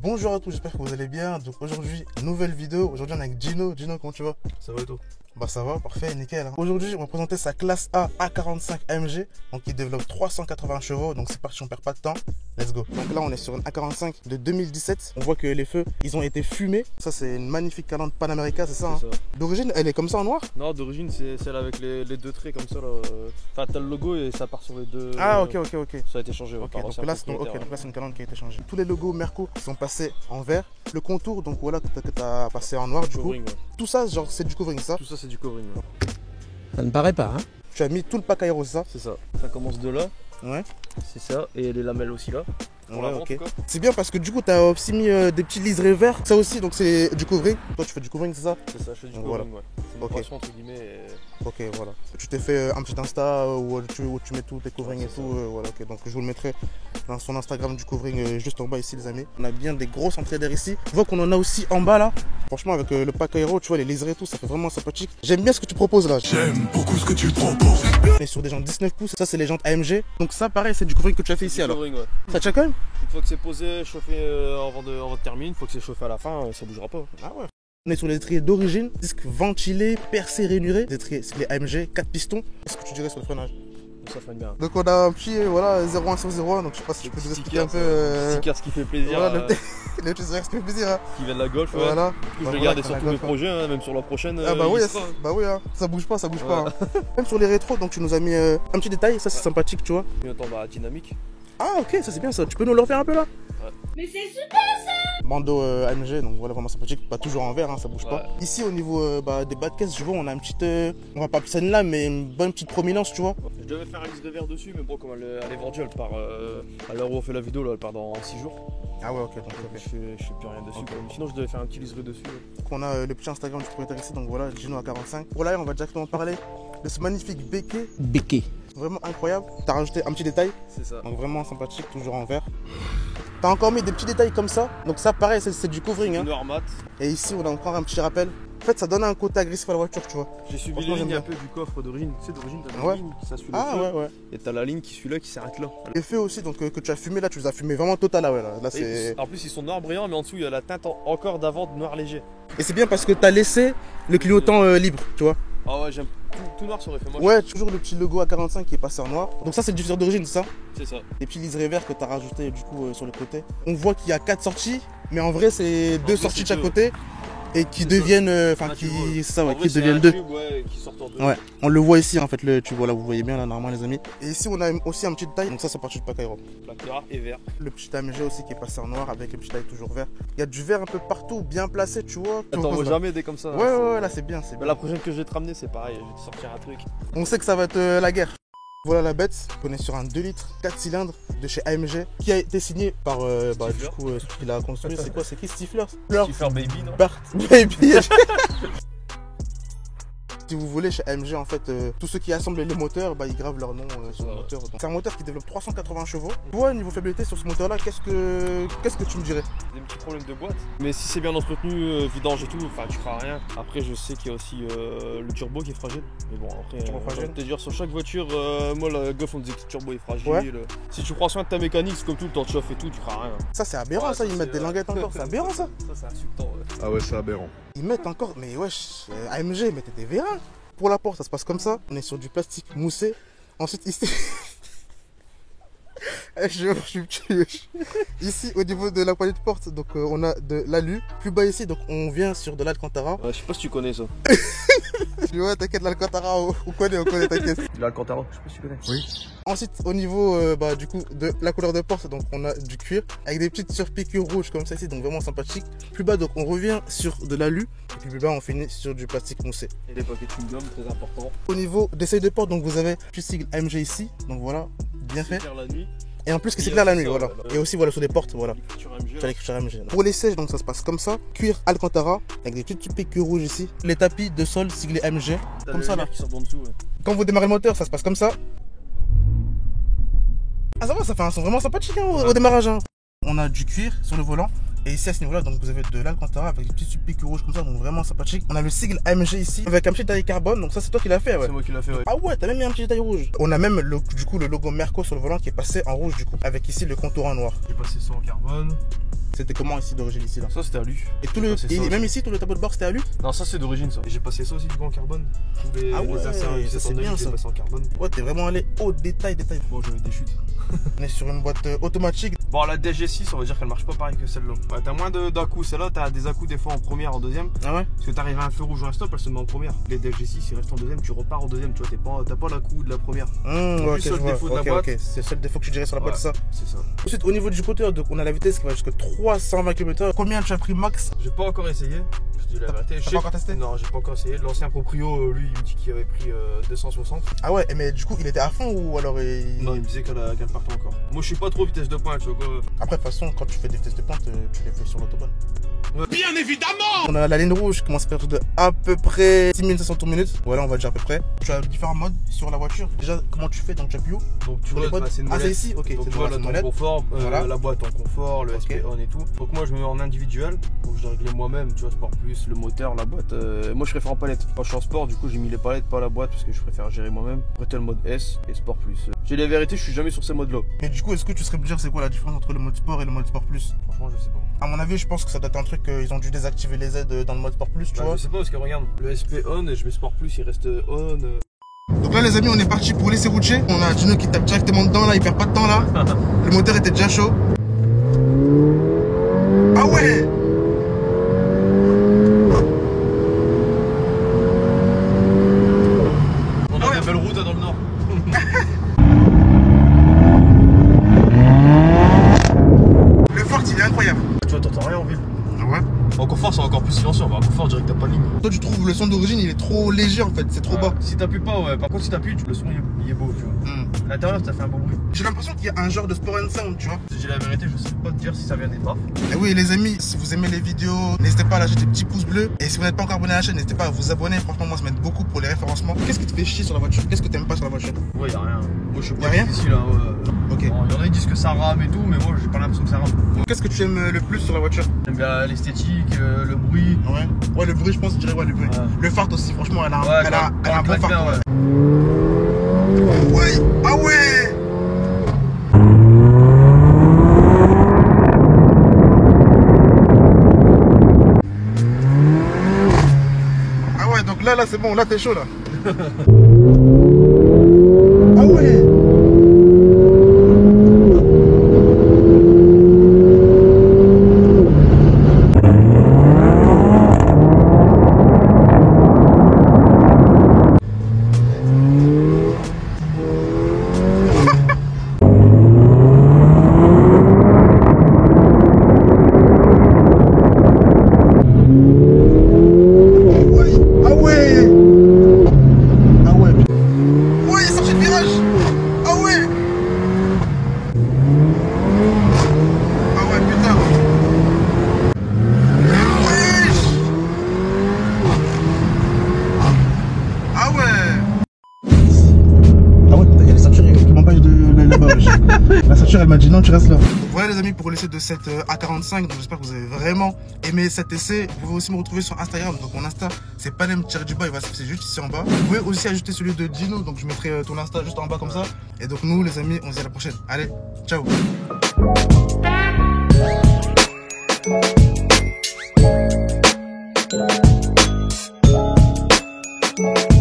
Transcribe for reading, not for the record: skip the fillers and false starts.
Bonjour à tous, j'espère que vous allez bien. Donc aujourd'hui, nouvelle vidéo. Aujourd'hui on est avec Gino. Gino, comment tu vas? Ça va et toi? Bah ça va, parfait, nickel. Aujourd'hui on va présenter sa classe A A45 AMG. Donc il développe 380 chevaux. Donc c'est parti, on perd pas de temps. Let's go. Donc là on est sur une A45 de 2017. On voit que les feux, ils ont été fumés. Ça c'est une magnifique Calandre Panamérica, c'est ça, hein? D'origine, elle est comme ça en noir? Non, d'origine c'est celle avec les deux traits comme ça là. Enfin t'as le logo et ça part sur les deux. Ah ok. Ça a été changé. Ok, donc là c'est une Calandre qui a été changée. Tous les logos Merco sont passés en vert. Le contour, donc voilà, que t'as passé en noir du coup. Tout ça, genre c'est du covering, ça? Tout ça c'est du covering. Ça ne paraît pas, hein? Tu as mis tout le pack aéro, c'est ça? C'est ça. Ça commence de là. Ouais. C'est ça. Et les lamelles aussi là. Ouais, ok. C'est bien parce que du coup, tu as aussi mis des petits liserés verts. Ça aussi, donc c'est du covering. Toi, tu fais du covering, c'est ça? C'est ça, je fais du donc, covering, voilà. ouais. C'est une passion, entre guillemets. Ok, voilà. Tu t'es fait un petit Insta où tu mets tous tes coverings et tout. Voilà, ok. Donc je vous le mettrai dans son Instagram du covering juste en bas ici, les amis. On a bien des grosses entrées d'air ici. Je vois qu'on en a aussi en bas là. Franchement, avec le pack aéro, tu vois, les liserés et tout, ça fait vraiment sympathique. J'aime bien ce que tu proposes là. J'aime beaucoup ce que tu proposes. On est sur des jantes 19 pouces. Ça, c'est les jantes AMG. Donc ça, pareil, c'est du covering que tu as fait ici alors. Covering, ouais. Ça tient quand même? Une fois que c'est posé, chauffé avant de terminer, une fois que c'est chauffé à la fin, ça bougera pas. Ah ouais. On est sur les étriers d'origine, disque ventilé, percé, rainuré. Les étriers, c'est les AMG, 4 pistons. Qu'est-ce que tu dirais sur le freinage? Ça freine bien. Donc on a un petit voilà 01 sur 01, donc je sais pas si tu peux nous expliquer un peu. Sticker, ce qui fait plaisir. Voilà, le petit sticker, ce qui fait plaisir. Hein. Qui vient de la Golf, ouais. Voilà. Je vais regarder sur tous mes projets, hein, même sur la prochaine. Ah bah oui, hein. Ça bouge pas, Hein. Même sur les rétros, donc tu nous as mis un petit détail, ça c'est sympathique, tu vois. Et attends, bah dynamique. Ah ok, ça c'est bien ça. Tu peux nous le refaire un peu là? Ouais. Mais c'est super ça! Bandeau AMG, donc voilà, vraiment sympathique, pas toujours en vert, hein, ça bouge pas. Ici au niveau des bas de caisse, je vois on a une petite, on va pas appeler ça une lame, mais une bonne petite prominence, tu vois. Je devais faire un lisse de verre dessus, mais bon, comme elle est vendue, elle part, à l'heure où on fait la vidéo, là, elle part dans 6 jours. Ah ouais, ok, donc je fais plus rien dessus. Okay. Sinon je devais faire un petit liseré dessus. Donc on a le petit Instagram du propriétaire ici, donc voilà, Gino à 45. Pour là, on va directement parler de ce magnifique béquet. Béquet. Vraiment incroyable. T'as rajouté un petit détail. C'est ça. Donc vraiment sympathique, toujours en vert. T'as encore mis des petits détails comme ça. Donc ça pareil, c'est du covering. Hein. Noir mat. Et ici on a encore un petit rappel. En fait ça donne un côté agressif à la voiture, tu vois. J'ai suivi les lignes un peu du coffre d'origine. Tu sais d'origine t'as une ligne qui s'assume. Ouais. Et t'as la ligne qui suit là qui s'arrête là. Les feux aussi donc que tu as fumé là, tu les as fumés vraiment total là, ouais. Là c'est. En plus ils sont noirs brillants, mais en dessous il y a la teinte encore d'avant de noir léger. Et c'est bien parce que t'as laissé le clignotant libre, tu vois. Ah ouais, j'aime tout noir sur les feux. Ouais, toujours le petit logo A45 qui est passé en noir. Donc ça c'est le diffuseur d'origine, c'est ça? C'est ça. Les petits liserés verts que tu as rajouté du coup sur le côté. On voit qu'il y a 4 sorties, mais en vrai c'est 2 sorties de chaque côté. Et qui deviennent, enfin qui deviennent 2. Ouais, on le voit ici en fait, tu vois là, vous voyez bien là normalement les amis. Et ici on a aussi un petit détail, donc ça c'est parti du pack aéro. Plaque noir et vert. Le petit AMG aussi qui est passé en noir avec le petit détail toujours vert. Il y a du vert un peu partout, bien placé, tu vois. Attends, on voit jamais des comme ça. Ouais, là c'est bien. La prochaine que je vais te ramener c'est pareil, je vais te sortir un truc. On sait que ça va être la guerre. Voilà la bête, on est sur un 2 litres 4 cylindres de chez AMG qui a été signé par du coup ce qu'il a construit, c'est quoi? C'est qui? Stifler? Stifler Baby, non? Bart Baby. Si vous voulez, chez AMG, en fait, tous ceux qui assemblent les moteurs, ils gravent leur nom sur le moteur. C'est un moteur qui développe 380 chevaux. Toi, niveau fiabilité sur ce moteur-là, qu'est-ce que tu me dirais? Des petits problèmes de boîte. Mais si c'est bien entretenu, vidange et tout, enfin tu crains rien. Après, je sais qu'il y a aussi le turbo qui est fragile. Mais bon, après, je vais te dire, sur chaque voiture, moi, la Golf, on me disait que le turbo est fragile. Ouais. Si tu prends soin de ta mécanique, c'est comme tout le temps de chauffe et tout, tu crains rien. Ça, c'est aberrant, ça, ils mettent des languettes encore. C'est aberrant, ça. Ça, c'est insultant, ouais. Ah ouais, c'est aberrant. Ils mettent encore, mais wesh, AMG, mettez des vérins. Pour la porte, ça se passe comme ça. On est sur du plastique moussé. Ensuite, ici. Ici, au niveau de la poignée de porte, donc on a de l'alu. Plus bas ici, donc on vient sur de l'Alcantara. Ouais, je sais pas si tu connais ça. Ouais, t'inquiète, l'Alcantara, on connaît, t'inquiète. L'Alcantara, je sais pas si tu connais. Oui. Ensuite, au niveau du coup de la couleur de porte, donc on a du cuir avec des petites surpiqûres rouges comme ça ici, donc vraiment sympathique. Plus bas, donc on revient sur de l'alu et puis plus bas, on finit sur du plastique moussé. Et les paquets de chewing-gum, très important. Au niveau des seuils de porte, donc vous avez du sigle AMG ici, donc voilà, bien fait. La nuit. Et en plus que c'est clair la nuit, voilà. Et aussi voilà sur les portes, voilà. L'écriture AMG. Pour les sièges, donc ça se passe comme ça. Cuir Alcantara avec des petites piqûres rouges ici. Les tapis de sol siglés AMG, comme ça là. Qui sortent en dessous, ouais. Quand vous démarrez le moteur, ça se passe comme ça. Ah ça va, ça fait un son vraiment sympathique hein, au démarrage. Hein. On a du cuir sur le volant. Et ici à ce niveau là, donc vous avez de l'Alcantara avec des petites piqûres rouges comme ça, donc vraiment sympathique. On a le sigle AMG ici avec un petit détail carbone, donc ça c'est toi qui l'as fait, ouais. C'est moi qui l'ai fait, ouais. Ah ouais, t'as même mis un petit détail rouge. On a même du coup le logo Merco sur le volant qui est passé en rouge du coup, avec ici le contour en noir. J'ai passé ça en carbone. C'était comment ici d'origine ici là? Ça c'était à lui. Et tout le. Et même ici, tout le tableau de bord c'était à lui? Non, ça c'est d'origine ça. Et j'ai passé ça aussi du coup en carbone. Tous les, ah ouais, ça c'est bien ça. Passé en carbone. Ouais, t'es vraiment allé au détail. Bon, j'avais des chutes. On est sur une boîte automatique. Bon, la DG6, on va dire qu'elle marche pas pareil que celle-là. Ouais, t'as moins d'à-coups. Celle-là, t'as des à-coups des fois en première, en deuxième. Ah ouais? Parce que t'arrives à un feu rouge ou un stop, elle se met en première. Les DG6, ils restent en deuxième, tu repars en deuxième. Tu vois, t'as pas l'à-coup de la première. Ok, c'est le défaut de la boîte. C'est le seul défaut que tu dirais sur la boîte, ça. C'est ça. Ensuite, au niveau du compteur, donc on a la vitesse qui va jusqu'à 320 km/h. Combien tu as pris max? J'ai pas encore essayé. Je dis la vérité. T'as pas encore testé? Non, j'ai pas encore essayé. L'ancien proprio, lui, il me dit qu'il avait pris 260. Ah ouais, mais du coup, il était à fond ou alors Non, il me disait qu'elle partait encore. Moi, je suis pas trop vitesse de pointe, tu vois quoi. Après, de toute façon, quand tu fais des vitesses de pointe, tu les fais sur l'autobahn. Ouais. Bien évidemment. On a la ligne rouge qui commence à faire de à peu près 6500 tours minutes. Voilà, on va dire à peu près. Tu as différents modes sur la voiture. Déjà, comment tu fais? Donc, tu appuies où? Donc, tu sur les vois, modes. c'est une Ah, c'est molette. ici? Ok, donc, c'est tu vois, là, ton confort, voilà. la boîte en confort, le SP on et tout. Donc, moi, je me mets en individuel. Donc, je dois régler moi-même, tu vois, Sport Plus, le moteur, la boîte. Moi, je préfère en palette. Quand je suis en sport, du coup, j'ai mis les palettes, pas la boîte, parce que je préfère gérer moi-même. Après, t'as le mode S et Sport Plus. J'ai la vérité, je suis jamais sur ces modes-là. Mais du coup, est-ce que tu serais me dire c'est quoi la différence entre le mode sport et le mode sport plus? Franchement, je sais pas. À mon avis, je pense que ça doit être un truc qu'ils ont dû désactiver les aides dans le mode sport plus, tu vois. Je sais pas, parce que regarde, le SP on et je mets Sport Plus, il reste on. Donc là, les amis, on est parti pour l'essai routier. On a Gino qui tape directement dedans, là, il perd pas de temps là. Le moteur était déjà chaud. Ah ouais! On a des belles routes dans le nord. Le Ford, il est incroyable. Tu vois, t'entends rien en ville. Ah ouais? En confort, c'est encore plus silencieux. En confort, direct, t'as pas de ligne. Toi, tu trouves le son d'origine, il est trop léger en fait, c'est trop bas. Si t'appuies pas, ouais. Par contre, si t'appuies, le son il est beau, tu vois. L'intérieur, ça fait un beau bruit. J'ai l'impression qu'il y a un genre de sport and sound, tu vois. Si j'ai la vérité, je sais pas te dire si ça vient des baffes. Et oui, les amis, si vous aimez les vidéos, n'hésitez pas à lâcher des petits pouces bleus. Et si vous n'êtes pas encore abonné à la chaîne, n'hésitez pas à vous abonner. Franchement, moi, ça m'aide beaucoup pour les référencements. Qu'est-ce qui te fait chier sur la voiture? Qu'est-ce que t'aimes pas sur la voiture? Ouais, y'a rien. Moi, je suis Y'a rien difficile, hein. Ok. Bon, y'en a qui disent que ça rame et tout, mais moi, j'ai pas l'impression que ça rame. Qu'est-ce que tu aimes le plus sur la voiture? J'aime bien l'esthétique, le bruit. Ouais, le bruit, je pense, je dirais, ouais, le bruit. Ouais. Le phare aussi, franchement, elle a Ouais, un bon phare. bien, ouais. Ouais. Ah ouais! Ah ouais, donc là, c'est bon, là, t'es chaud, là. Ah ouais! La ceinture elle m'a dit non, tu restes là. Donc voilà les amis pour l'essai de cette A45. Donc j'espère que vous avez vraiment aimé cet essai. Vous pouvez aussi me retrouver sur Instagram. Donc mon Insta c'est Panem-du-bas, c'est juste ici en bas. Vous pouvez aussi ajouter celui de Gino. Donc je mettrai ton Insta juste en bas comme ça. Et donc nous les amis on se dit à la prochaine. Allez, ciao. Thank you.